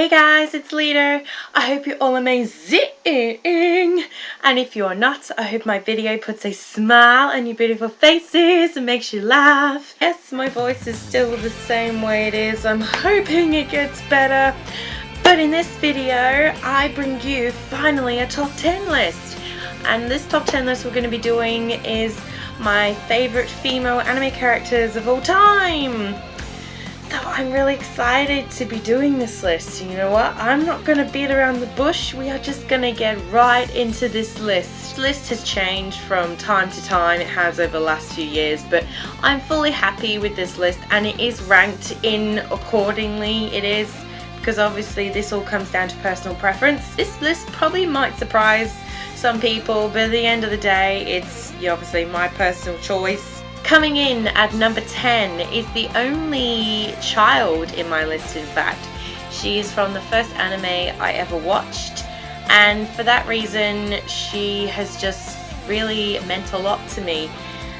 Hey guys, it's Lita. I hope you're all amazing. And if you're not, I hope my video puts a smile on your beautiful faces and makes you laugh. Yes, my voice is still the same way it is. I'm hoping it gets better. But in this video, I bring you finally a top 10 list. And this top 10 list we're going to be doing is my favorite female anime characters of all time. So I'm really excited to be doing this list. You know what? I'm not going to beat around the bush. We are just going to get right into this list. This list has changed from time to time. It has over the last few years, but I'm fully happy with this list, and it is ranked in accordingly. It is, because obviously this all comes down to personal preference. This list probably might surprise some people, but at the end of the day, it's obviously my personal choice. Coming in at number 10 is the only child in my list, in fact. She is from the first anime I ever watched, and for that reason she has just really meant a lot to me.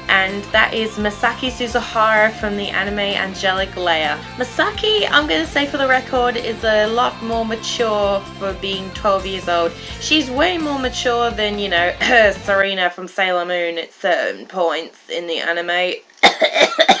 And that is Misaki Suzuhara from the anime Angelic Layer. Misaki, I'm going to say for the record, is a lot more mature for being 12 years old. She's way more mature than, you know, Serena from Sailor Moon at certain points in the anime.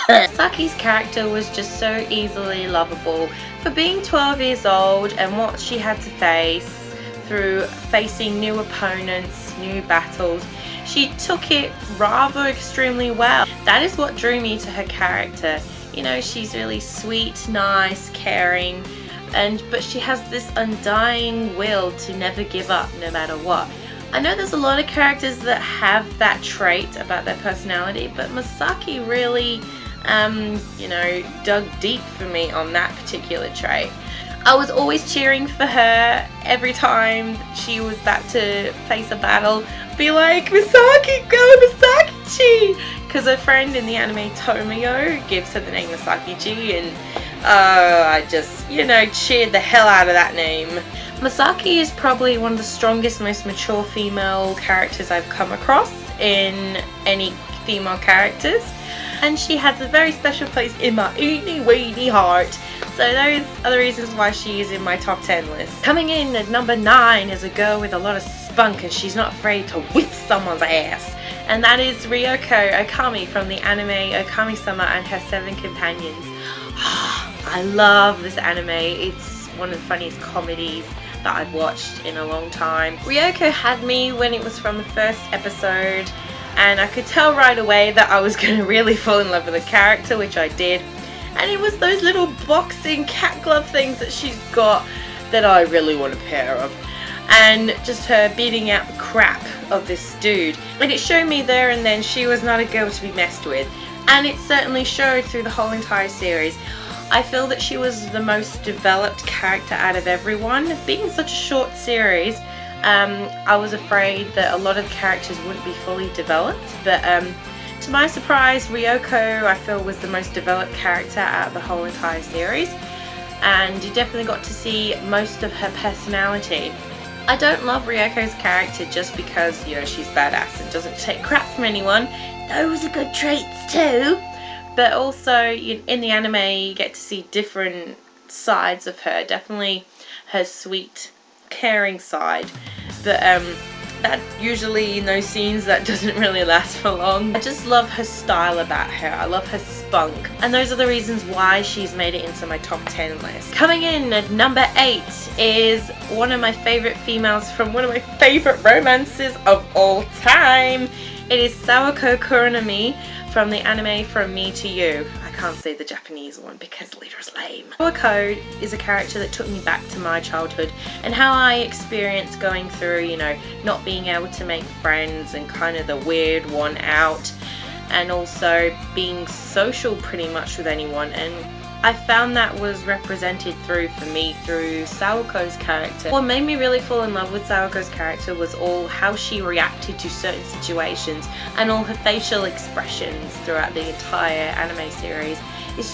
Misaki's character was just so easily lovable for being 12 years old and what she had to face through facing new opponents, new battles. She took it rather extremely well. That is what drew me to her character. You know, she's really sweet, nice, caring, but she has this undying will to never give up no matter what. I know there's a lot of characters that have that trait about their personality, but Misaki really, you know, dug deep for me on that particular trait. I was always cheering for her every time she was about to face a battle. Be like, Misaki, go Misaki-chi! Because her friend in the anime, Tomio, gives her the name Misaki-chi, and I just, you know, cheered the hell out of that name. Misaki is probably one of the strongest, most mature female characters I've come across in any female characters. And she has a very special place in my weeny heart. So those are the reasons why she is in my top 10 list. Coming in at number 9 is a girl with a lot of spunk, and she's not afraid to whip someone's ass. And that is Ryoko Okami from the anime Okami-sama and Her 7 Companions. I love this anime. It's one of the funniest comedies that I've watched in a long time. Ryoko had me when it was from the first episode, and I could tell right away that I was going to really fall in love with the character, which I did. And it was those little boxing cat glove things that she's got that I really want a pair of. And just her beating out the crap of this dude. And it showed me there and then she was not a girl to be messed with. And it certainly showed through the whole entire series. I feel that she was the most developed character out of everyone. Being such a short series, I was afraid that a lot of characters wouldn't be fully developed. But to my surprise, Ryoko, I feel, was the most developed character out of the whole entire series. And you definitely got to see most of her personality. I don't love Ryoko's character just because, you know, she's badass and doesn't take crap from anyone. Those are good traits too. But also, in the anime, you get to see different sides of her. Definitely her sweet, caring side. But that usually in those scenes that doesn't really last for long. I just love her style about her. I love her spunk. And those are the reasons why she's made it into my top 10 list. Coming in at number 8 is one of my favorite females from one of my favorite romances of all time. It is Sawako Kuronami from the anime From Me to You. I can't say the Japanese one because Lita's lame. Sawako is a character that took me back to my childhood and how I experienced going through, you know, not being able to make friends and kind of the weird one out, and also being social pretty much with anyone. And I found that was represented through Sawako's character. What made me really fall in love with Sawako's character was all how she reacted to certain situations and all her facial expressions throughout the entire anime series.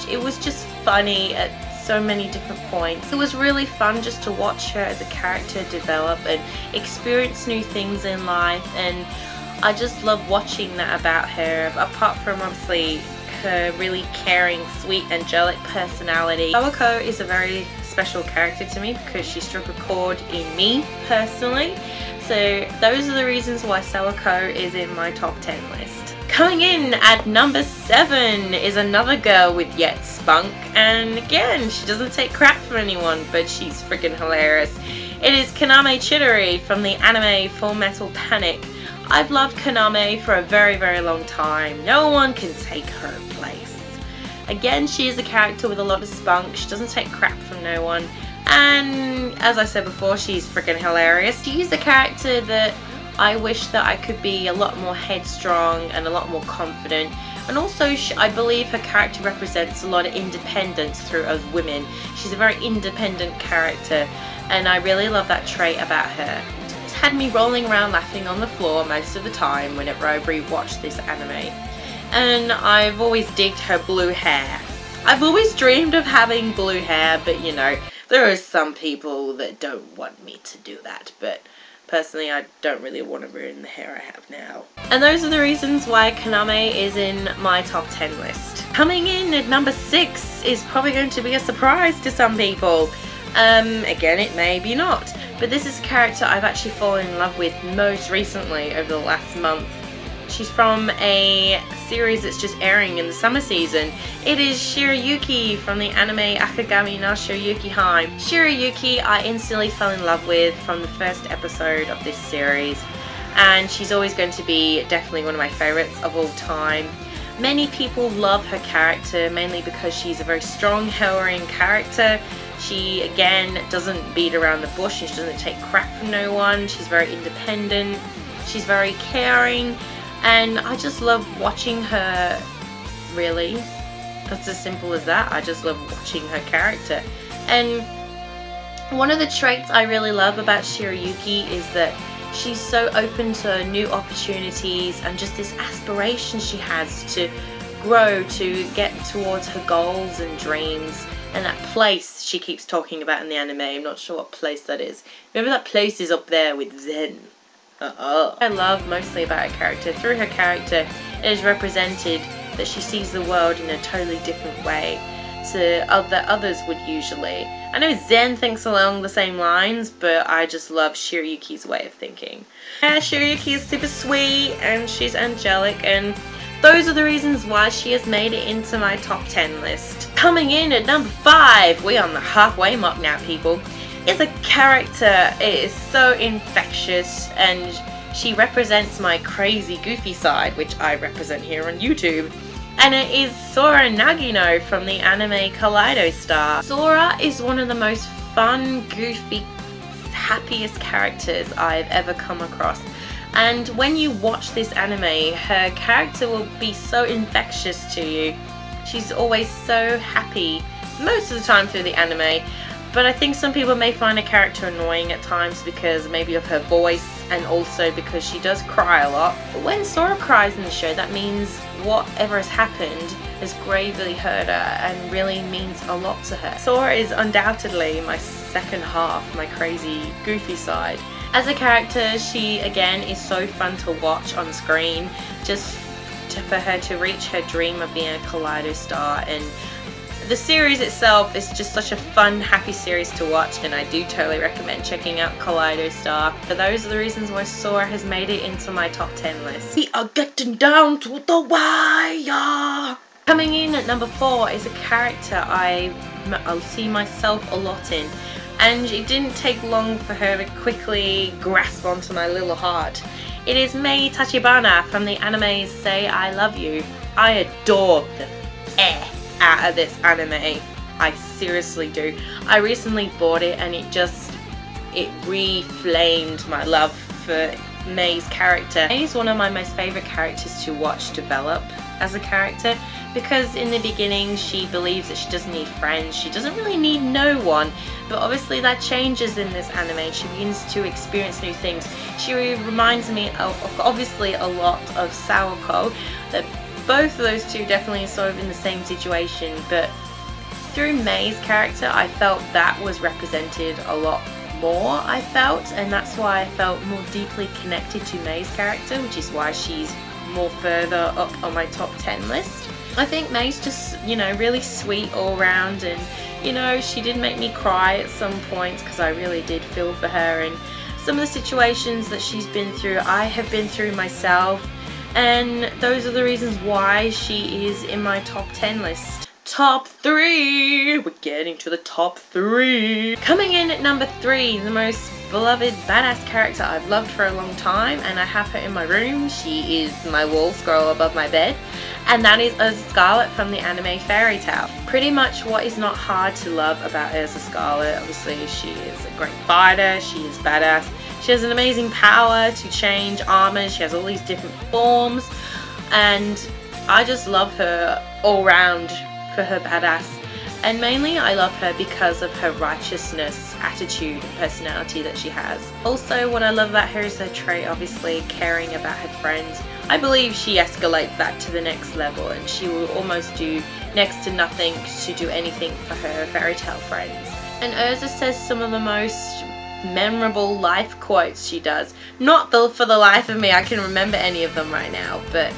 It was just funny at so many different points. It was really fun just to watch her as a character develop and experience new things in life, and I just love watching that about her, apart from obviously her really caring, sweet, angelic personality. Ryoko is a very special character to me because she struck a chord in me personally. So those are the reasons why Sawako is in my top 10 list. Coming in at number 7 is another girl with yet spunk, and again, she doesn't take crap from anyone, but she's freaking hilarious. It is Kaname Chidori from the anime Full Metal Panic. I've loved Kaname for a very, very long time. No one can take her place. Again, she is a character with a lot of spunk. She doesn't take crap from no one. And as I said before, she's freaking hilarious. She is a character that I wish that I could be a lot more headstrong and a lot more confident. And also, I believe her character represents a lot of independence through us women. She's a very independent character, and I really love that trait about her. It's had me rolling around laughing on the floor most of the time whenever I rewatch this anime. And I've always digged her blue hair. I've always dreamed of having blue hair, but you know, there are some people that don't want me to do that, but personally I don't really want to ruin the hair I have now. And those are the reasons why Kaname is in my top 10 list. Coming in at number 6 is probably going to be a surprise to some people. Again, it may be not, but this is a character I've actually fallen in love with most recently over the last month. She's from a series that's just airing in the summer season. It is Shirayuki from the anime Akagami no Shirayuki Hime. Shirayuki I instantly fell in love with from the first episode of this series, and she's always going to be definitely one of my favorites of all time. Many people love her character mainly because she's a very strong, harrowing character. She again doesn't beat around the bush, she doesn't take crap from no one, she's very independent, she's very caring. And I just love watching her, really. That's as simple as that. I just love watching her character. And one of the traits I really love about Shirayuki is that she's so open to new opportunities and just this aspiration she has to grow, to get towards her goals and dreams. And that place she keeps talking about in the anime, I'm not sure what place that is. Remember that place is up there with Zen. I love mostly about her character. Through her character, it is represented that she sees the world in a totally different way to others would usually. I know Zen thinks along the same lines, but I just love Shirayuki's way of thinking. Shirayuki is super sweet and she's angelic, and those are the reasons why she has made it into my top 10 list. Coming in at number 5, we're on the halfway mark now, people. Is a character. It is so infectious, and she represents my crazy goofy side, which I represent here on YouTube, and it is Sora Nagino from the anime Kaleido Star. Sora is one of the most fun, goofy, happiest characters I've ever come across, and when you watch this anime, her character will be so infectious to you. She's always so happy most of the time through the anime. But I think some people may find her character annoying at times because maybe of her voice, and also because she does cry a lot. But when Sora cries in the show, that means whatever has happened has gravely hurt her and really means a lot to her. Sora is undoubtedly my second half, my crazy, goofy side. As a character, she again is so fun to watch on screen, just for her to reach her dream of being a Kaleido Star. And the series itself is just such a fun, happy series to watch, and I do totally recommend checking out Kaleido Star. But those are the reasons why Sora has made it into my top 10 list. We are getting down to the wire! Coming in at number 4 is a character I'll see myself a lot in, and it didn't take long for her to quickly grasp onto my little heart. It is Mei Tachibana from the anime Say I Love You. I adore the out of this anime. I seriously do. I recently bought it, and it reflamed my love for Mei's character. Mei is one of my most favourite characters to watch develop as a character, because in the beginning she believes that she doesn't need friends, she doesn't really need no one, but obviously that changes in this anime. She begins to experience new things. She reminds me of obviously a lot of Sawako, that both of those two definitely are sort of in the same situation, but through Mei's character I felt that was represented a lot more, I felt, and that's why I felt more deeply connected to Mei's character, which is why she's more further up on my top 10 list. I think Mei's just, you know, really sweet all around, and You know, she did make me cry at some points because I really did feel for her, and some of the situations that she's been through, I have been through myself, and those are the reasons why she is in my top 10 list. Top 3! We're getting to the top 3. Coming in at number 3, the most beloved badass character I've loved for a long time, and I have her in my room. She is my wall scroll above my bed, and that is Ursa Scarlet from the anime Fairy Tail. Pretty much what is not hard to love about Ursa Scarlet. Obviously, she is a great fighter, she is badass, she has an amazing power to change armor, she has all these different forms, and I just love her all round for her badass. And mainly I love her because of her righteousness, attitude and personality that she has. Also, what I love about her is her trait, obviously caring about her friends. I believe she escalates that to the next level, and she will almost do next to nothing to do anything for her fairy tale friends. And Ursa says some of the most memorable life quotes she does. Not for the life of me, I can remember any of them right now, but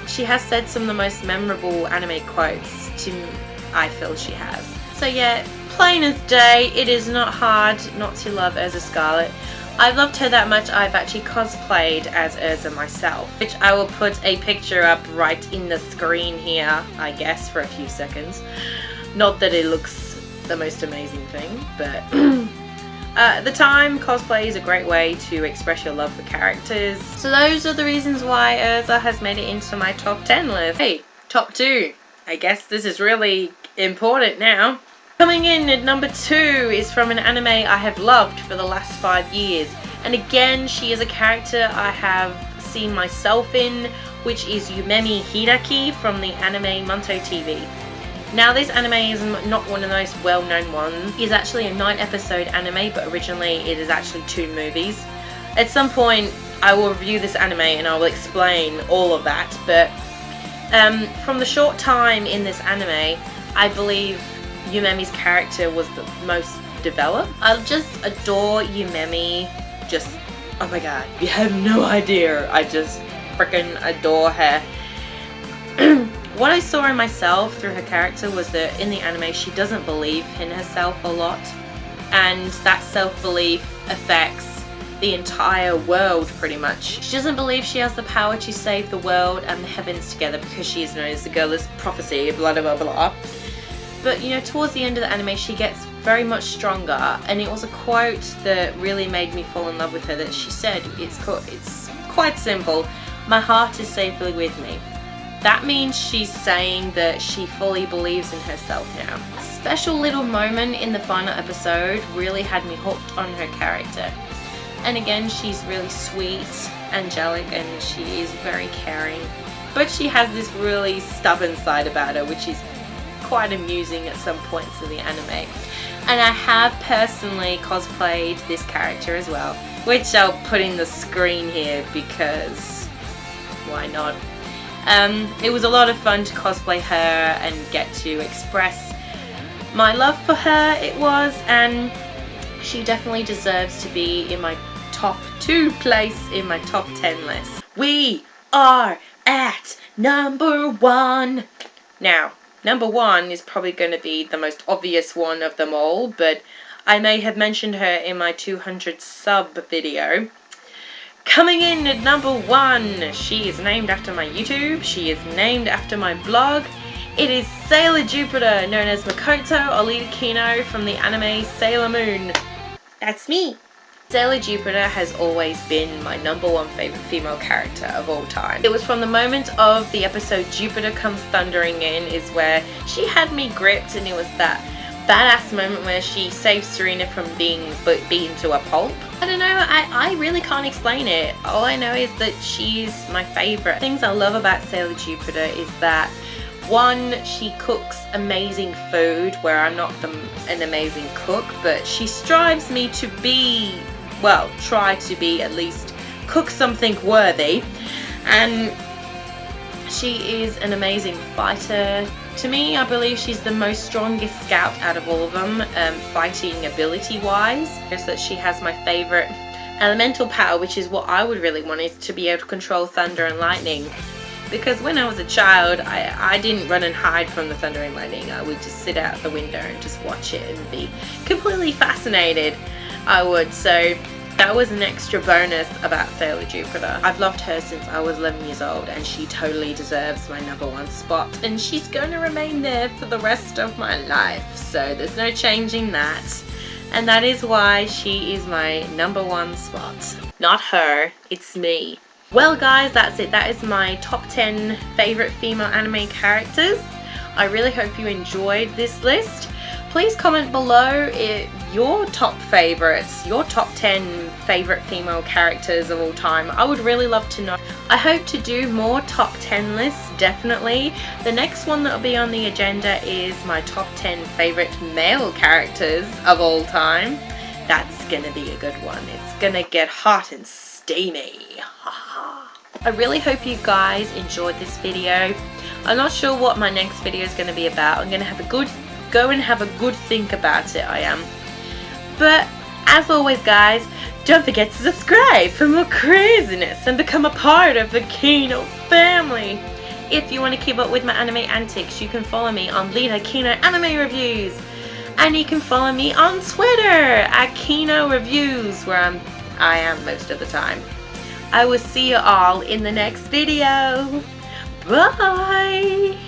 she has said some of the most memorable anime quotes to me. I feel she has. So yeah, plain as day, it is not hard not to love Ursa Scarlet. I've loved her that much, I've actually cosplayed as Ursa myself, which I will put a picture up right in the screen here, I guess, for a few seconds. Not that it looks the most amazing thing, but at the time, cosplay is a great way to express your love for characters. So those are the reasons why Ursa has made it into my top 10 list. Hey, top 2. I guess this is really important now. Coming in at number 2 is from an anime I have loved for the last 5 years. And again, she is a character I have seen myself in, which is Yumemi Hiraki from the anime Manto TV. Now, this anime is not one of the most well-known ones. It's actually a 9-episode anime, but originally it is actually 2 movies. At some point, I will review this anime and I will explain all of that, but from the short time in this anime, I believe Yumemi's character was the most developed. I just adore Yumemi. Just, oh my god, you have no idea. I just freaking adore her. What I saw in myself through her character was that in the anime she doesn't believe in herself a lot, and that self-belief affects the entire world pretty much. She doesn't believe she has the power to save the world and the heavens together because she is known as the girlless prophecy, blah blah blah blah. But you know, towards the end of the anime she gets very much stronger, and it was a quote that really made me fall in love with her that she said, it's quite simple, "My heart is safely with me." That means she's saying that she fully believes in herself now. A special little moment in the final episode really had me hooked on her character. And again, she's really sweet, angelic, and she is very caring. But she has this really stubborn side about her, which is quite amusing at some points in the anime. And I have personally cosplayed this character as well, which I'll put in the screen here because why not? It was a lot of fun to cosplay her and get to express my love for her, it was, and she definitely deserves to be in my top 2 place in my top 10 list. We are at number 1. Now, number 1 is probably going to be the most obvious one of them all, but I may have mentioned her in my 200 sub video. Coming in at number 1, she is named after my YouTube, she is named after my blog. It is Sailor Jupiter, known as Makoto or LitaKino from the anime Sailor Moon. That's me! Sailor Jupiter has always been my number 1 favourite female character of all time. It was from the moment of the episode Jupiter Comes Thundering In is where she had me gripped, and it was that badass moment where she saves Serena from being beaten to a pulp. I don't know, I really can't explain it. All I know is that she's my favourite. Things I love about Sailor Jupiter is that 1, she cooks amazing food where I'm not an amazing cook, but she strives me to be, well, try to be at least cook something worthy. And she is an amazing fighter. To me, I believe she's the most strongest scout out of all of them, fighting ability wise. Just that she has my favourite elemental power, which is what I would really want, is to be able to control thunder and lightning. because when I was a child, I didn't run and hide from the thunder and lightning. I would just sit out the window and just watch it and be completely fascinated. I would. So that was an extra bonus about Sailor Jupiter. I've loved her since I was 11 years old, and she totally deserves my #1 spot, and she's going to remain there for the rest of my life, so there's no changing that. And that is why she is my #1 spot. Not her, it's me. Well guys, that's it. That is my top 10 favourite female anime characters. I really hope you enjoyed this list. Please comment below your top favourites, your top 10 favourite female characters of all time. I would really love to know. I hope to do more top 10 lists, definitely. The next one that will be on the agenda is my top 10 favourite male characters of all time. That's gonna be a good one. It's gonna get hot and steamy. I really hope you guys enjoyed this video. I'm not sure what my next video is going to be about. I'm going to go and have a good think about it, I am. But as always guys, don't forget to subscribe for more craziness and become a part of the Kino family. If you want to keep up with my anime antics, you can follow me on LitaKino Anime Reviews. And you can follow me on Twitter at Kino Reviews, where I am most of the time. I will see you all in the next video. Bye!